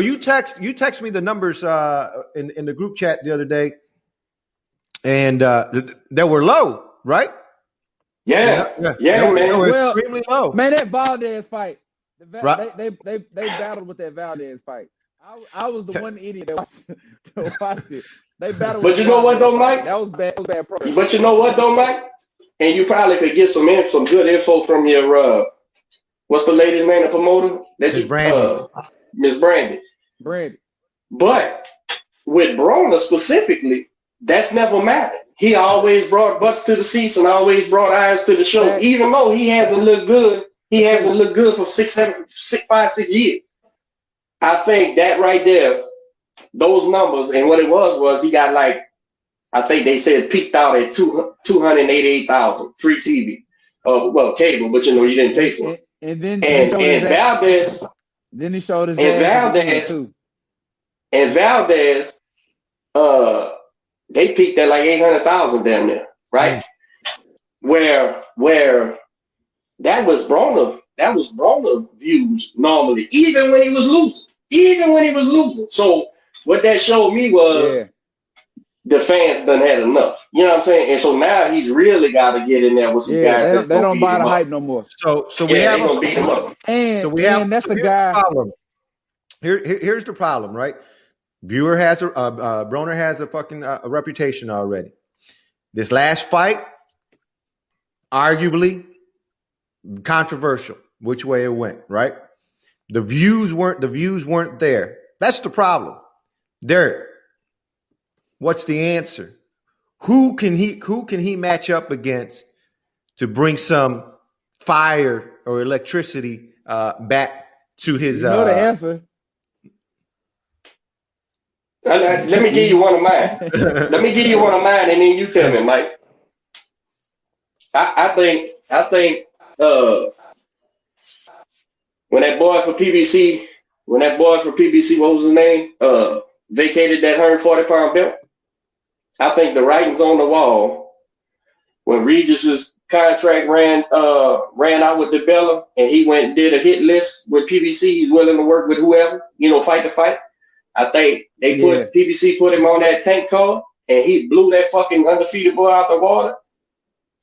you text me the numbers in the group chat the other day, and they were low, right? Yeah, man. They were extremely low. Man, that Valdez fight, Right. they battled with that Valdez fight. I was the one idiot that watched it. They battled. But you know what though, Mike? That was bad. Progress. But you know what though, Mike? And you probably could get some good info from your what's the lady's name, the promoter? Miss Brandy. Miss Brandy. But with Broner specifically, that's never mattered. He always brought butts to the seats and always brought eyes to the show, even though he hasn't looked good. He hasn't looked good for 5, 6 years. I think that right there, those numbers, and what it was he got like, I think they said peaked out at 288,000 free TV. Well, cable, but you didn't pay for it. And then Valdez. Then he showed his and Valdez, they peaked at like 800,000 damn near, right? Where that was Broner views normally, even when he was losing. So what that showed me was the fans done had enough. You know what I'm saying? And so now he's really got to get in there with some guys. They don't buy the hype no more. So we have gonna beat him up. And that's a guy. Here's the problem, right? Broner has a fucking reputation already. This last fight, arguably controversial, which way it went, right? The views weren't there. That's the problem. Derek, what's the answer? Who can he match up against to bring some fire or electricity back to his? You know the answer. Let me give you one of mine. And then you tell me, Mike. I think when that boy for PBC, what was his name? Vacated that 140-pound belt. I think the writing's on the wall. When Regis's contract ran out with DeBella, and he went and did a hit list with PBC, he's willing to work with whoever, fight to fight. I think PBC put him on that tank car, and he blew that fucking undefeated boy out the water.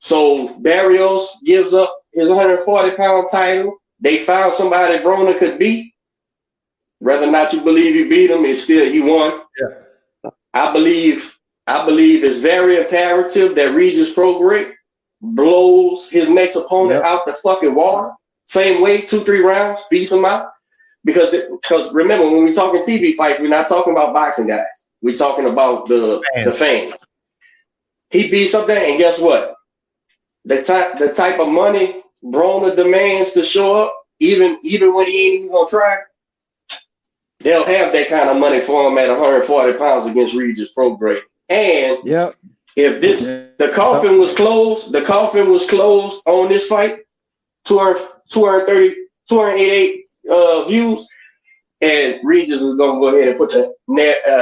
So Barrios gives up his 140-pound title. They found somebody Broner could beat. Whether or not you believe he beat him, it's still he won. Yeah. I believe it's very imperative that Regis Prograis blows his next opponent out the fucking water. Same way, 2-3 rounds, beats him out. Because remember, when we're talking TV fights, we're not talking about boxing guys. We're talking about the fans. He beats up there, and guess what? The type of money Broner demands to show up, even when he ain't even gonna try, they'll have that kind of money for him at 140 pounds against Regis Prograis. And if the coffin was closed on this fight, 288 views, and Regis is gonna go ahead and put the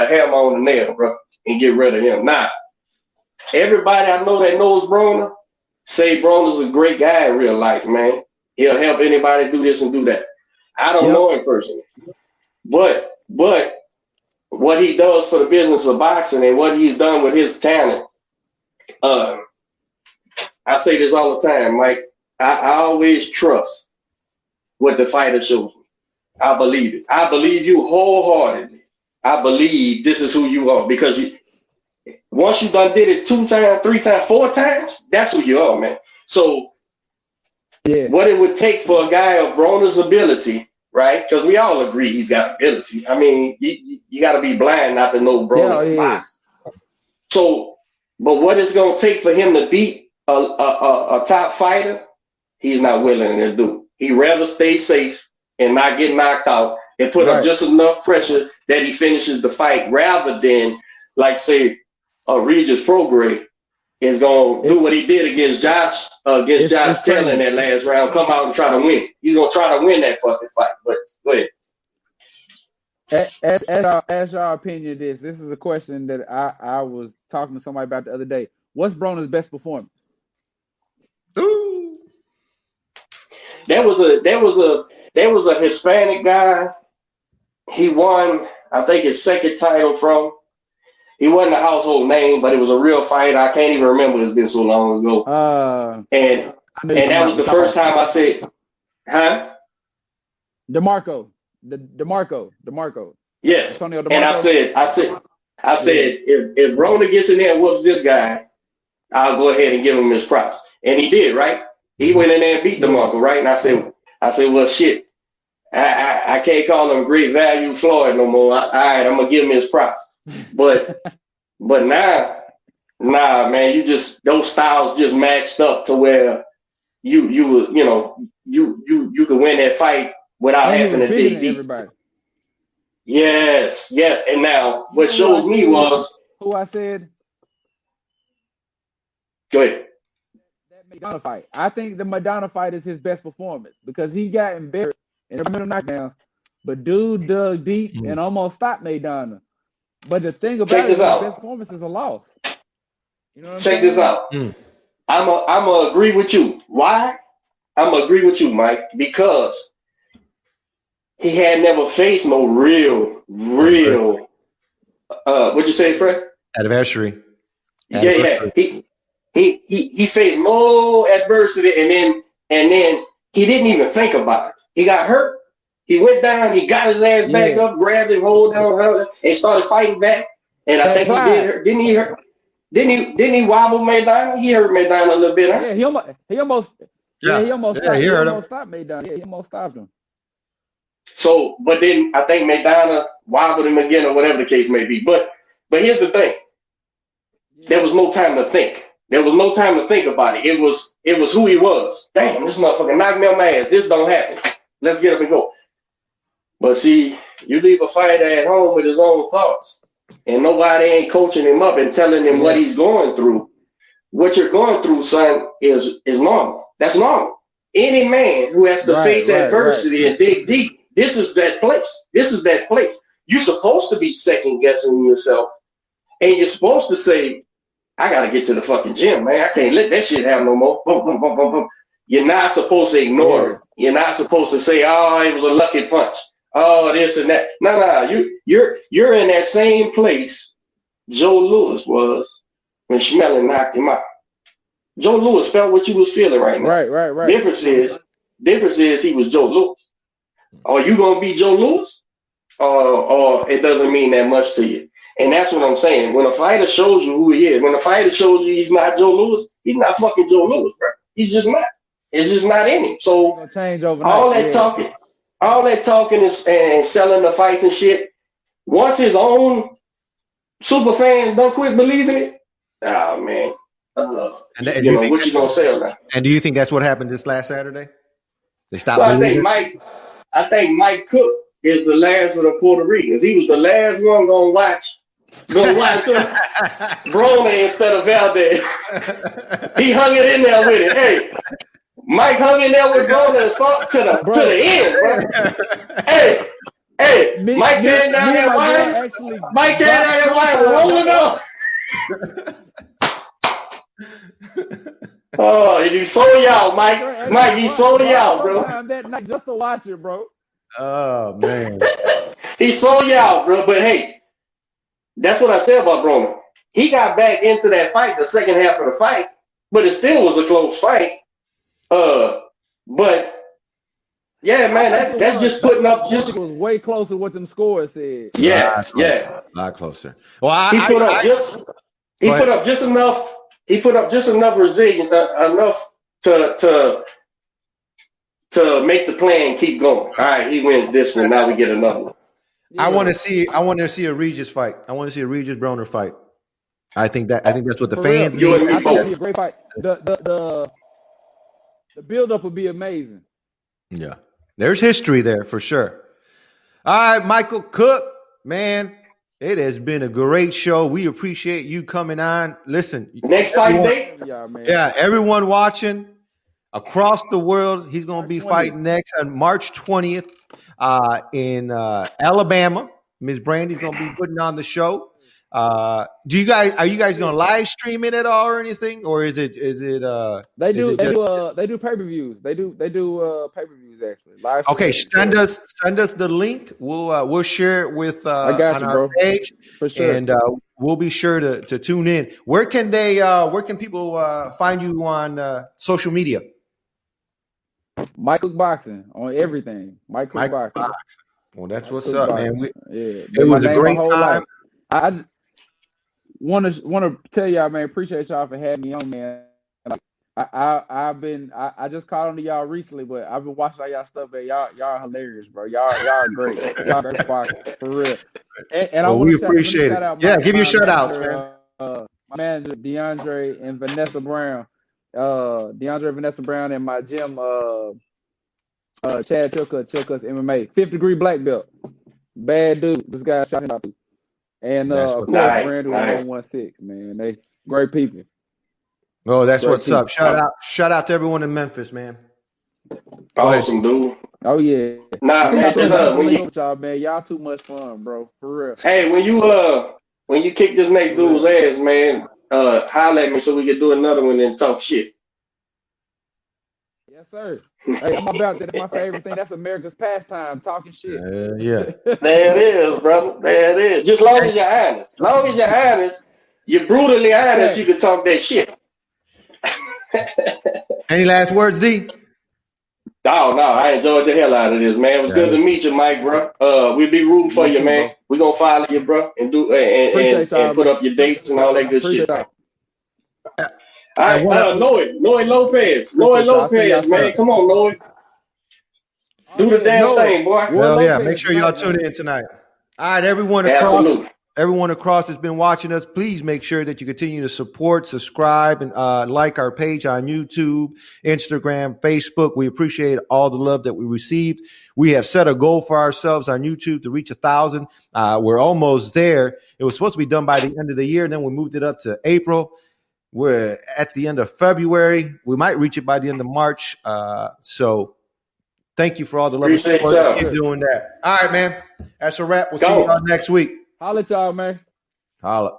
hammer on the nail, bro, and get rid of him. Now, everybody I know that knows Broner say Broner's a great guy in real life, man. He'll help anybody do this and do that. I don't know him personally, but what he does for the business of boxing and what he's done with his talent, I say this all the time, Mike. I always trust what the fighter shows me. I believe it. I believe you wholeheartedly. I believe this is who you are, because once you done did it 2 times, 3 times, 4 times, that's who you are, man. So what it would take for a guy of Broner's ability, right? Because we all agree he's got ability. I mean, you got to be blind not to know Broner's box. So, but what it's going to take for him to beat a top fighter, he's not willing to do. He'd rather stay safe and not get knocked out and put up just enough pressure that he finishes the fight, rather than, like, say, Regis Prograis is going to do what he did against Josh Taylor in that last round, come out and try to win. He's going to try to win that fucking fight. But go ahead. Ask your opinion of this. This is a question that I was talking to somebody about the other day. What's Broner's best performance? Ooh. There was a Hispanic guy he won, I think, his second title from. He wasn't a household name, but it was a real fight. I can't even remember. It's been so long ago. And that was the first time I said, huh? DeMarco. Yes. Antonio DeMarco. And I said, if Rona gets in there and whoops this guy, I'll go ahead and give him his props. And he did, right? He went in there and beat DeMarco, right? And I said, well, shit, I can't call him great value Floyd no more. All right, I'm gonna give him his props. But now, man, you just those styles just matched up to where you could win that fight without having to dig deep. Everybody. Yes. And now what shows me was who I said. Go ahead. That Madonna fight. I think the Madonna fight is his best performance because he got embarrassed in the middle knockdown, but dude dug deep and almost stopped Madonna. But the thing about it is his best performance is a loss. You know what I'm saying? Check this out. I'm gonna agree with you. Why? I'm gonna agree with you, Mike, because he had never faced no real what you say, Fred? Adversary. Yeah. He faced no adversity and then he didn't even think about it. He got hurt. He went down, he got his ass back up, grabbed him, hold down, and started fighting back. And I think he did hurt. Didn't he wobble Maidana? He hurt Maidana a little bit, huh? Yeah, he almost stopped Maidana. Yeah, he almost stopped him. So, but then I think Maidana wobbled him again or whatever the case may be. But here's the thing. There was no time to think. There was no time to think about it. It was who he was. Damn, this motherfucker knocked me on my ass. This don't happen. Let's get up and go. But see, you leave a fighter at home with his own thoughts, and nobody ain't coaching him up and telling him what he's going through. What you're going through, son, is normal. That's normal. Any man who has to face adversity and dig deep, this is that place. This is that place. You're supposed to be second guessing yourself, and you're supposed to say, I gotta get to the fucking gym, man. I can't let that shit happen no more. Boom, boom, boom, boom, boom. You're not supposed to ignore it. You're not supposed to say, oh, it was a lucky punch. Oh, this and that. No. You're in that same place Joe Louis was when Schmeling knocked him out. Joe Louis felt what you was feeling right now. Right. Difference is he was Joe Louis. Are you gonna be Joe Louis? Or it doesn't mean that much to you. And that's what I'm saying. When a fighter shows you who he is, when a fighter shows you he's not Joe Louis, he's not fucking Joe Louis, bro. He's just not. It's just not in him. So change overnight. all that talking and selling the fights and shit. Once his own super fans don't quit believing it, oh man. What you gonna sell now? And do you think that's what happened this last Saturday? They stopped. Well, I think Mike Cook is the last of the Puerto Ricans. He was the last one gonna watch Brona instead of Valdez. He hung it in there with it. Hey, Mike hung in there with Brona to the end, bro. Hey, Mike came down there wine. Mike came down there wine rolling up. Oh, he sold y'all, Mike. Mike, he sold y'all, bro. That night just to watch it, bro. Oh man. He sold y'all, bro. But hey, that's what I said about Brona. He got back into that fight the second half of the fight, but it still was a close fight. But yeah, man, that's just putting up just. It was way closer than what them scores said. Yeah. A lot closer. Well, he put up just enough. He put up just enough resilience, enough to make the plan keep going. All right, he wins this one. Now we get another one. I want to see a Regis fight. I want to see a Regis Broner fight. I think that's what the fans need. I think that'd be a great fight. The build up would be amazing. Yeah, there's history there for sure. All right, Michael Cook, man. It has been a great show. We appreciate you coming on. Listen, next fight date? Yeah, everyone watching across the world. He's going to be fighting next on March 20th in Alabama. Ms. Brandy's going to be putting on the show. Are you guys going to live stream it at all or anything, or is it? They do pay-per-views. They do pay-per-views actually. Live Okay, stream. send us the link. We'll share it with I got you, on our bro. page For sure. and we'll be sure to tune in. Where can people find you on social media? Mike Cook Boxing on everything. Mike Cook Boxing. Well, that's Mike what's Cook up, Boxing. man. It was a great time. I just want to tell y'all, man, appreciate y'all for having me on, man. I just called on to y'all recently, but I've been watching all y'all stuff, man. Y'all hilarious, bro. Y'all great. Y'all great boxers, for real. And I want to appreciate it. out Give your shout outs, man. My manager DeAndre and Vanessa Brown. DeAndre, Vanessa Brown, and my gym, Chad Chilcutt MMA, 5th degree black belt. Bad dude. This guy shot him out. And of course, Brandon 116, man. They great people. Oh, that's great what's people. Up. Shout out to everyone in Memphis, man. Awesome, dude. Oh yeah. Nah, man, just y'all, man. Y'all too much fun, bro. For real. Hey, when you kick this next dude's ass, man, holler at me so we can do another one and talk shit. Yes, sir. Hey, I'm about that. That's my favorite thing. That's America's pastime, talking shit. Yeah. There it is, brother. There it is. Just long as you're honest. As long as you're honest, you're brutally honest, you can talk that shit. Any last words, D? No, I enjoyed the hell out of this, man. It was good to meet you, Mike, bro. We'll be rooting for you, man. We're gonna follow you, bro, and do and put up your dates and all that good shit. All right, Noe Lopez, man. Come on, Noe. Do the damn thing, boy. Hell yeah. Make sure y'all tune in tonight. All right, everyone across that's been watching us, please make sure that you continue to support, subscribe, and like our page on YouTube, Instagram, Facebook. We appreciate all the love that we received. We have set a goal for ourselves on YouTube to reach 1,000. We're almost there. It was supposed to be done by the end of the year, and then we moved it up to April. We're at the end of February. We might reach it by the end of March. So thank you for all the love and support. Keep doing that. All right, man. That's a wrap. We'll see y'all next week. Holla at y'all, man. Holla.